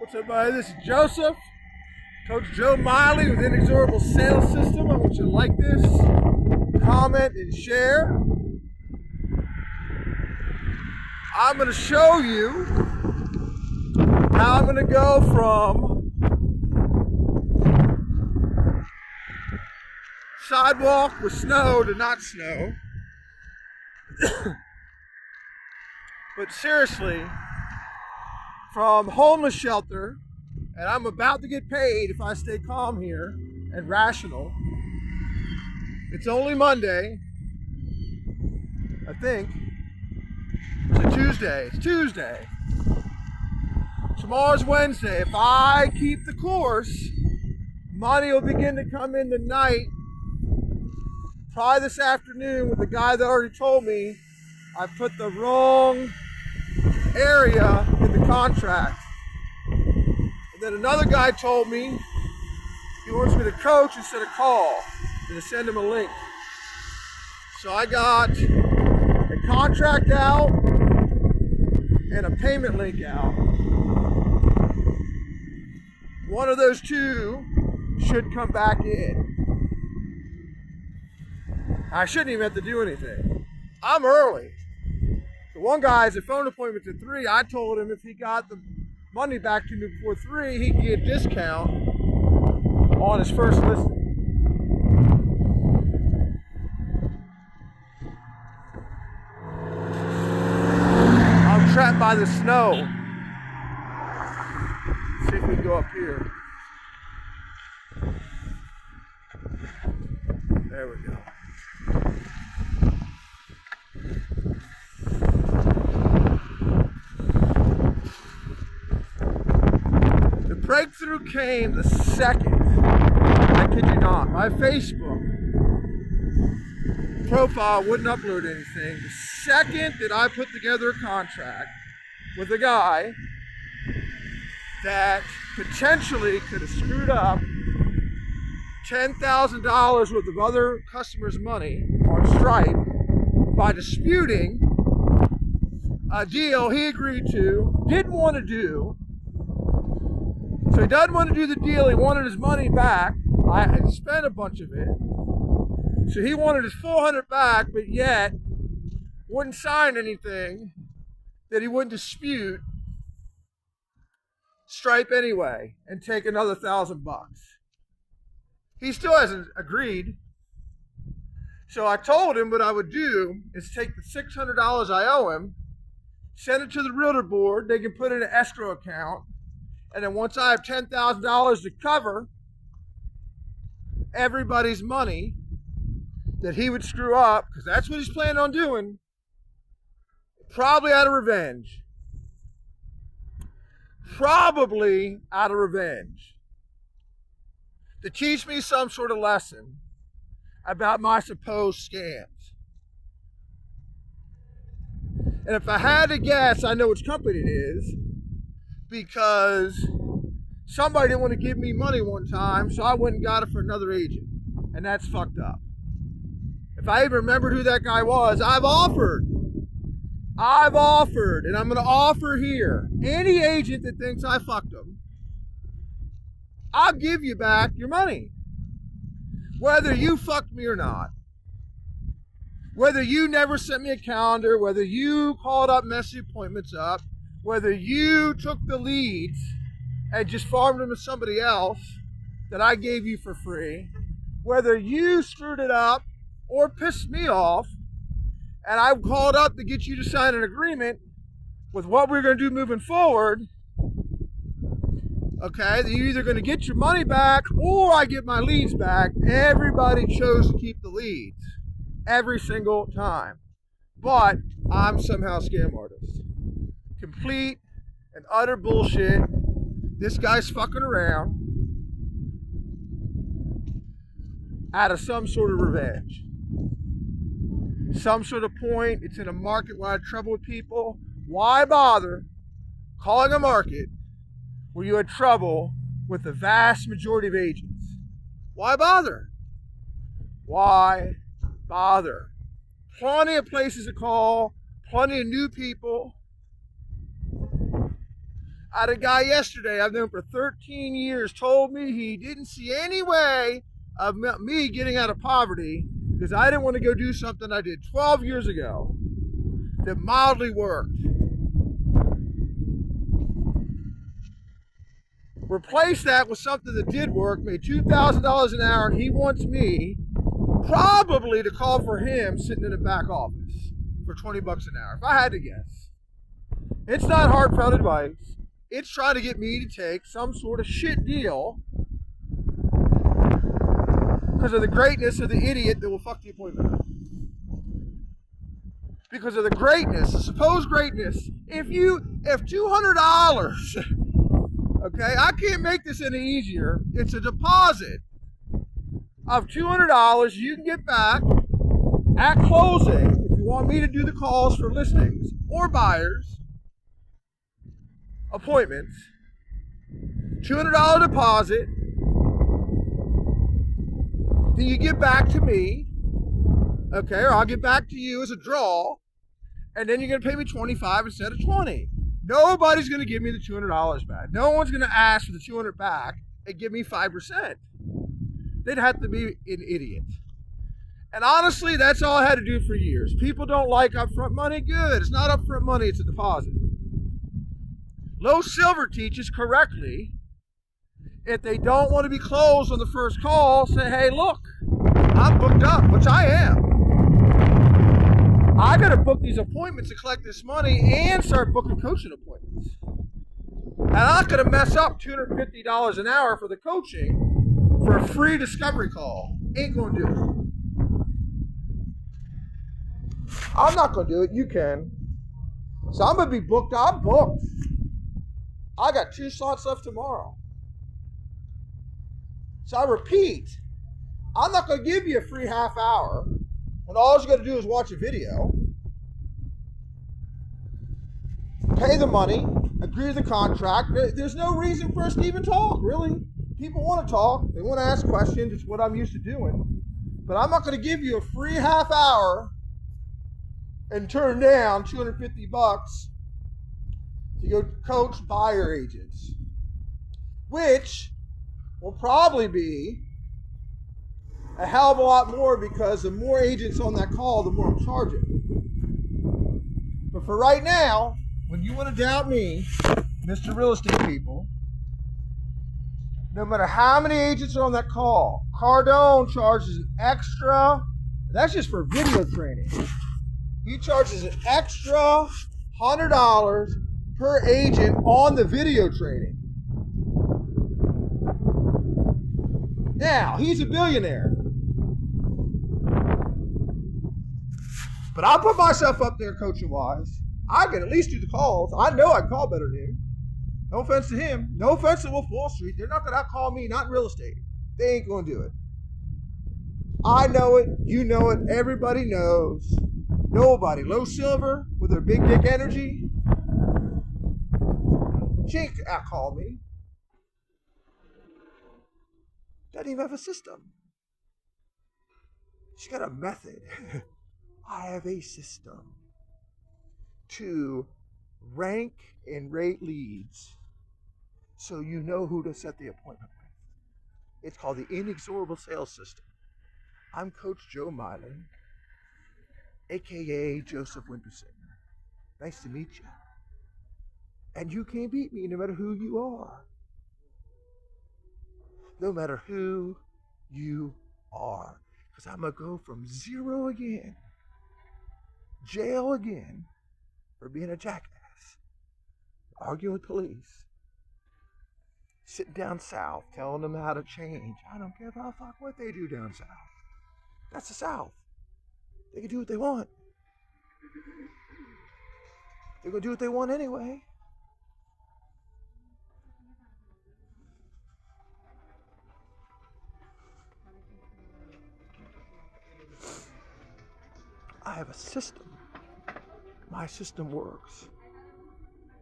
What's up, buddy? This is Joseph, Coach Joe Miley with Inexorable Sales System. I want you to like this, comment, and share. I'm going to show you how I'm going to go from sidewalk with snow to not snow. But seriously, from homeless shelter, and I'm about to get paid if I stay calm here and rational. It's only Monday, I think. It's Tuesday. It's Tuesday. Tomorrow's Wednesday. If I keep the course, money will begin to come in tonight. Probably this afternoon with the guy that already told me I put the wrong area in the contract. And then another guy told me he wants me to coach instead of call and to send him a link. So I got a contract out and a payment link out. One of those two should come back in. I shouldn't even have to do anything. I'm early. The one guy has a phone appointment at 3. I told him if he got the money back to me before 3, he could get a discount on his first listing. I'm trapped by the snow. Let's see if we can go up here. There we go. Breakthrough came the second, I kid you not, my Facebook profile wouldn't upload anything. The second that I put together a contract with a guy that potentially could have screwed up $10,000 worth of other customers' money on Stripe by disputing a deal he agreed to, didn't want to do. So he doesn't want to do the deal. He wanted his money back. I had spent a bunch of it. So he wanted his $400 back, but yet wouldn't sign anything that he wouldn't dispute Stripe anyway and take another $1,000. He still hasn't agreed. So I told him what I would do is take the $600 I owe him, send it to the realtor board. They can put it in an escrow account. And then once I have $10,000 to cover everybody's money that he would screw up, because that's what he's planning on doing, probably out of revenge. Probably out of revenge. To teach me some sort of lesson about my supposed scams. And if I had to guess, I know which company it is, because somebody didn't want to give me money one time, so I went and got it for another agent. And that's fucked up. If I even remembered who that guy was, I've offered, and I'm going to offer here. Any agent that thinks I fucked them, I'll give you back your money. Whether you fucked me or not. Whether you never sent me a calendar, whether you called up, messed the appointments up, whether you took the leads and just farmed them to somebody else that I gave you for free, whether you screwed it up or pissed me off, and I called up to get you to sign an agreement with what we're going to do moving forward, okay, that you're either going to get your money back or I get my leads back. Everybody chose to keep the leads every single time. But I'm somehow a scam artist. Complete and utter bullshit. This guy's fucking around out of some sort of revenge. Some sort of point. It's in a market where I had trouble with people. Why bother calling a market where you had trouble with the vast majority of agents? Why bother? Why bother? Plenty of places to call, plenty of new people. I had a guy yesterday I've known for 13 years told me he didn't see any way of me getting out of poverty because I didn't want to go do something I did 12 years ago that mildly worked. Replace that with something that did work, made $2,000 an hour, and he wants me probably to call for him sitting in the back office for 20 bucks an hour, if I had to guess. It's not heartfelt advice. It's trying to get me to take some sort of shit deal because of the greatness of the idiot that will fuck the appointment up. Because of the greatness, the supposed greatness. If $200, okay, I can't make this any easier. It's a deposit of $200 you can get back at closing if you want me to do the calls for listings or buyers appointments. $200 deposit. Then you get back to me, okay, or I'll get back to you as a draw, and then you're going to pay me $25 instead of $20. Nobody's going to give me the $200 back. No one's going to ask for the $200 back and give me 5%. They'd have to be an idiot. And honestly, that's all I had to do for years. People don't like upfront money. Good. It's not upfront money. It's a deposit. Low Silver teaches correctly. If they don't want to be closed on the first call, say, hey, look, I'm booked up, which I am. I got to book these appointments to collect this money and start booking coaching appointments. And I'm not going to mess up $250 an hour for the coaching for a free discovery call. Ain't going to do it. I'm not going to do it. You can. So I'm going to be booked. I'm booked. I got 2 slots left tomorrow. So I repeat, I'm not going to give you a free half hour when all you got to do is watch a video, pay the money, agree to the contract. There's no reason for us to even talk, really. People want to talk. They want to ask questions. It's what I'm used to doing. But I'm not going to give you a free half hour and turn down $250 to go coach buyer agents, which will probably be a hell of a lot more because the more agents on that call, the more I'm charging. But for right now, when you want to doubt me, Mr. Real Estate People, no matter how many agents are on that call, Cardone charges an extra, that's just for video training. He charges an extra $100 per agent on the video training. Now, he's a billionaire. But I'll put myself up there coaching-wise. I can at least do the calls. I know I call better than him. No offense to him. No offense to Wolf Wall Street. They're not going to out-call me, not in real estate. They ain't going to do it. I know it. You know it. Everybody knows. Nobody. Low Silver with her big dick energy. She ain't out-call me. Doesn't even have a system. She's got a method. I have a system to rank and rate leads so you know who to set the appointment with. It's called the Inexorable Sales System. I'm Coach Joe Mylan, a.k.a. Joseph Wintersinger. Nice to meet you. And you can't beat me no matter who you are. No matter who you are. Because I'm going to go from zero again, jail again, for being a jackass, arguing with police, sitting down south, telling them how to change. I don't give a fuck what they do down south. That's the South. They can do what they want. They're going to do what they want anyway. I have a system. My system works.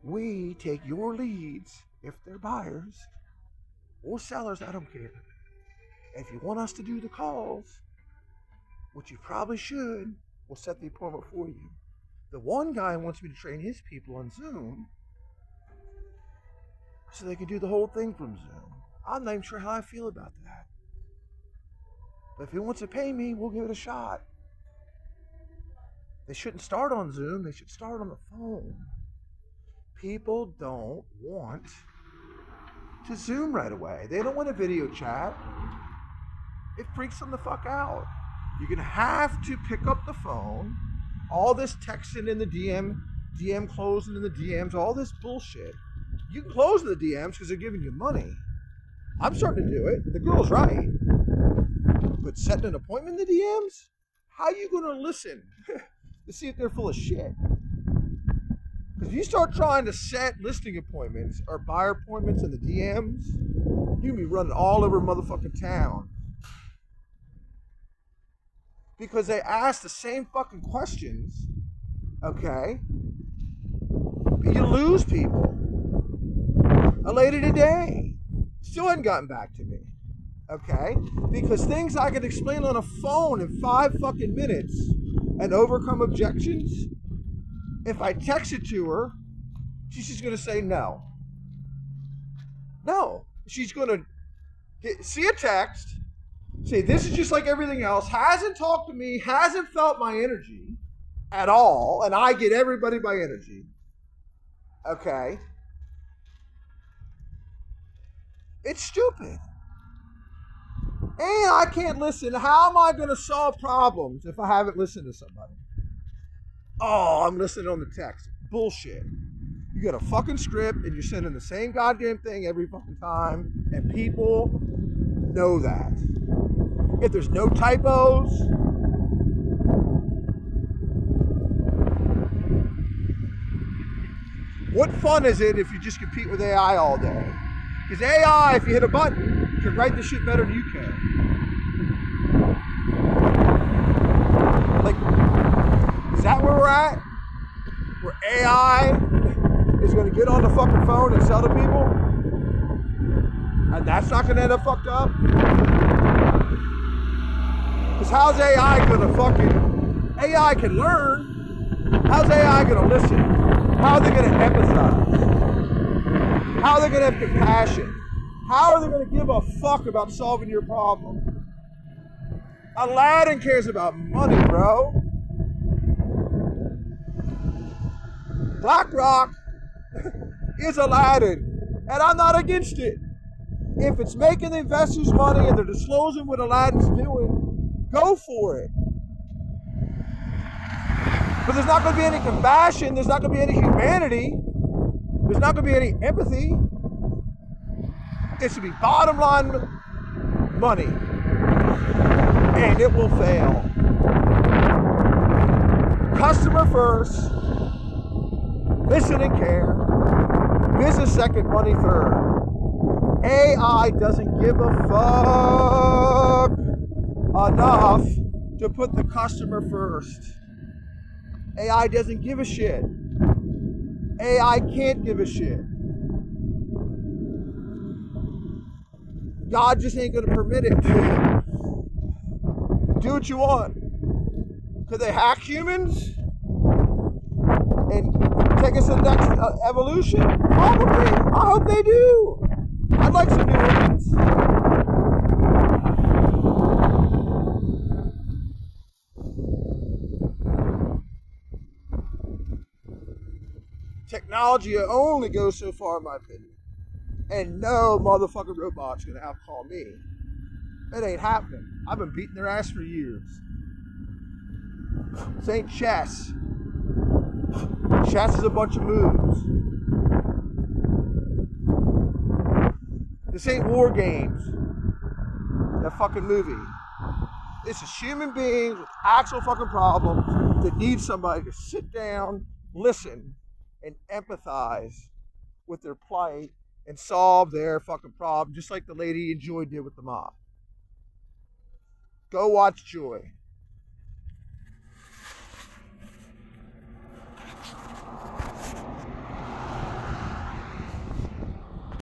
We take your leads, if they're buyers or sellers, I don't care. If you want us to do the calls, which you probably should, we'll set the appointment for you. The one guy wants me to train his people on Zoom. so they can do the whole thing from Zoom. I'm not even sure how I feel about that. But if he wants to pay me, we'll give it a shot. They shouldn't start on Zoom. They should start on the phone. People don't want to Zoom right away. They don't want a video chat. It freaks them the fuck out. You're going to have to pick up the phone. All this texting in the DM closing in the DMs, all this bullshit. You can close the DMs because they're giving you money. I'm starting to do it. The girl's right. But setting an appointment in the DMs? How are you going to listen to see if they're full of shit? Because if you start trying to set listing appointments or buyer appointments in the DMs, you'll be running all over motherfucking town. Because they ask the same fucking questions, okay? But you lose people. A lady today still hadn't gotten back to me, okay? Because things I could explain on a phone in 5 fucking minutes and overcome objections, if I text it to her, she's just going to say no. No. She's going to see a text, say this is just like everything else, hasn't talked to me, hasn't felt my energy at all, and I get everybody by energy. Okay? It's stupid. And I can't listen. How am I going to solve problems if I haven't listened to somebody? Oh, I'm listening on the text. Bullshit. You got a fucking script and you're sending the same goddamn thing every fucking time, and people know that. If there's no typos, what fun is it if you just compete with AI all day? Because AI, if you hit a button, can write the shit better than you can. Like, is that where we're at? Where AI is going to get on the fucking phone and sell to people? And that's not going to end up fucked up? Because how's AI going to fucking... AI can learn. How's AI going to listen? How are they going to empathize? How are they going to have compassion? How are they going to give a fuck about solving your problem? Aladdin cares about money, bro. BlackRock is Aladdin, and I'm not against it. If it's making the investors money and they're disclosing what Aladdin's doing, go for it. But there's not going to be any compassion, there's not going to be any humanity, there's not going to be any empathy. It should be bottom line money, and it will fail. Customer first, listen and care, business second, money third. AI doesn't give a fuck enough to put the customer first. AI doesn't give a shit. AI can't give a shit. God just ain't gonna permit it. Do what you want. Could they hack humans and take us to the next evolution? Probably. I hope they do. I'd like some new ones. Technology only goes so far, in my opinion. And no motherfucking robot's gonna out-call me. It ain't happening. I've been beating their ass for years. This ain't chess. Chess is a bunch of moves. This ain't War Games. That fucking movie. This is human beings with actual fucking problems that need somebody to sit down, listen, and empathize with their plight and solve their fucking problem, just like the lady in Joy did with the mom. Go watch Joy.